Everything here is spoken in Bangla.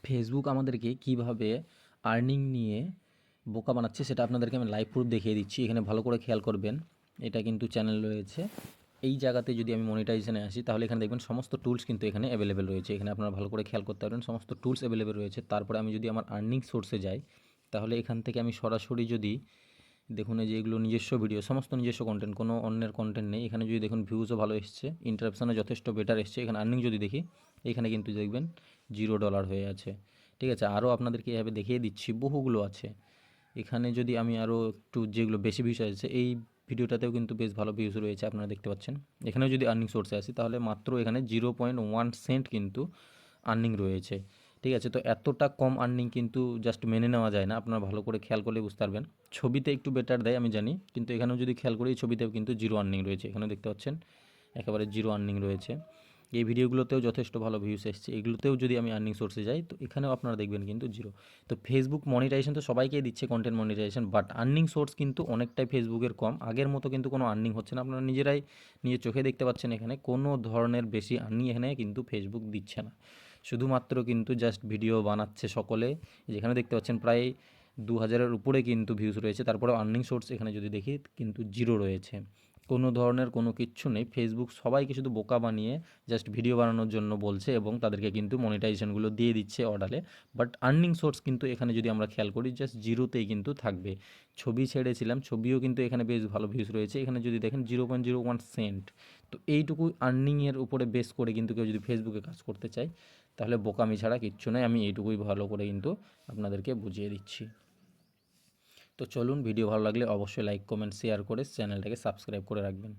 ফেসবুক আমাদেরকে কিভাবে আর্নিং নিয়ে বোকা বানাচ্ছে সেটা আপনাদেরকে আমি লাইভ প্রুফ দেখিয়ে দিচ্ছি। এখানে ভালো করে খেয়াল করবেন, এটা কিন্তু চ্যানেল রয়েছে। এই জায়গাতে যদি আমি মনিটাইজেশনে আসি তাহলে এখানে দেখবেন সমস্ত টুলস কিন্তু এখানে অ্যাভেলেবেল রয়েছে। এখানে আপনারা ভালো করে খেয়াল করতে পারবেন, সমস্ত টুলস অ্যাভেলেবেল রয়েছে। তারপরে আমি যদি আমার আর্নিং সোর্সে যাই তাহলে এখান থেকে আমি সরাসরি যদি দেখুন, এই যে এগুলো নিজস্ব ভিডিও, সমস্ত নিজস্ব কন্টেন্ট, কোনো অন্যের কন্টেন্ট নেই। এখানে যদি দেখুন ভিউজও ভালো এসছে, ইন্টারাপশানও যথেষ্ট বেটার এসছে। এখানে আর্নিং যদি দেখি এখানে কিন্তু দেখবেন $0 হয়ে আছে। ঠিক আছে, আরও আপনাদেরকে এভাবে দেখিয়ে দিচ্ছি, বহুগুলো আছে। এখানে যদি আমি আরও একটু যেগুলো বেশি ভিউজ আছে, এই ভিডিওটাতেও কিন্তু বেশ ভালো ভিউজ রয়েছে, আপনারা দেখতে পাচ্ছেন। এখানেও যদি আর্নিং সোর্সে আসি তাহলে মাত্র এখানে 0.1 সেন্ট কিন্তু আর্নিং রয়েছে। ঠিক আছে, তো এতটা কম আর্নিং কিন্তু জাস্ট মেনে নেওয়া যায় না। আপনারা ভালো করে খেয়াল করলে বুঝতে পারবেন। ছবিতে একটু বেটার দেয় আমি জানি, কিন্তু এখানেও যদি খেয়াল করি এই ছবিতেও কিন্তু জিরো আর্নিং রয়েছে। এখানেও দেখতে পাচ্ছেন একেবারে জিরো আর্নিং রয়েছে। এই ভিডিওগুলোতেও যথেষ্ট ভালো ভিউস এসছে। এগুলোতেও যদি আমি আর্নিং সোর্সে যাই তো এখানেও আপনারা দেখবেন কিন্তু জিরো। তো ফেসবুক মনিটাইজেশন তো সবাইকেই দিচ্ছে, content monetization, but earning source কিন্তু অনেকটাই ফেসবুকের কম। আগের মতো কিন্তু কোনো আর্নিং হচ্ছে না, আপনারা নিজেরাই নিজের চোখে দেখতে পাচ্ছেন। এখানে কোনো ধরনের বেশি আর্নিং এখানে কিন্তু ফেসবুক দিচ্ছে না। শুধুমাত্র কিন্তু জাস্ট ভিডিও বানাচ্ছে সকলে। যেখানে দেখতে পাচ্ছেন প্রায় 2000-এর উপরে কিন্তু ভিউজ রয়েছে। তারপরে আর্নিং সোর্স এখানে যদি দেখি কিন্তু জিরো রয়েছে, কোনো ধরনের কোনো কিচ্ছু নেই। ফেসবুক সবাইকে শুধু বোকা বানিয়ে জাস্ট ভিডিও বানানোর জন্য বলছে এবং তাদেরকে কিন্তু মনিটাইজেশনগুলো দিয়ে দিচ্ছে অর্ডারে। বাট আর্নিং সোর্স কিন্তু এখানে যদি আমরা খেয়াল করি জাস্ট জিরোতেই কিন্তু থাকবে। ছবি ছেড়েছিলাম, ছবিও কিন্তু এখানে বেশ ভালো ভিউজ রয়েছে। এখানে যদি দেখেন 0.01 সেন্ট। তো এইটুকু আর্নিংয়ের উপরে বেস করে কিন্তু কেউ যদি ফেসবুকে কাজ করতে চায় তাহলে বোকামি ছাড়া কিচ্ছু নয়। আমি এইটুকুই ভালো করে কিন্তু আপনাদেরকে বুঝিয়ে দিচ্ছি। তো চলুন, ভিডিও ভালো লাগলে অবশ্যই লাইক, কমেন্ট, শেয়ার করে চ্যানেলটাকে সাবস্ক্রাইব করে রাখবেন।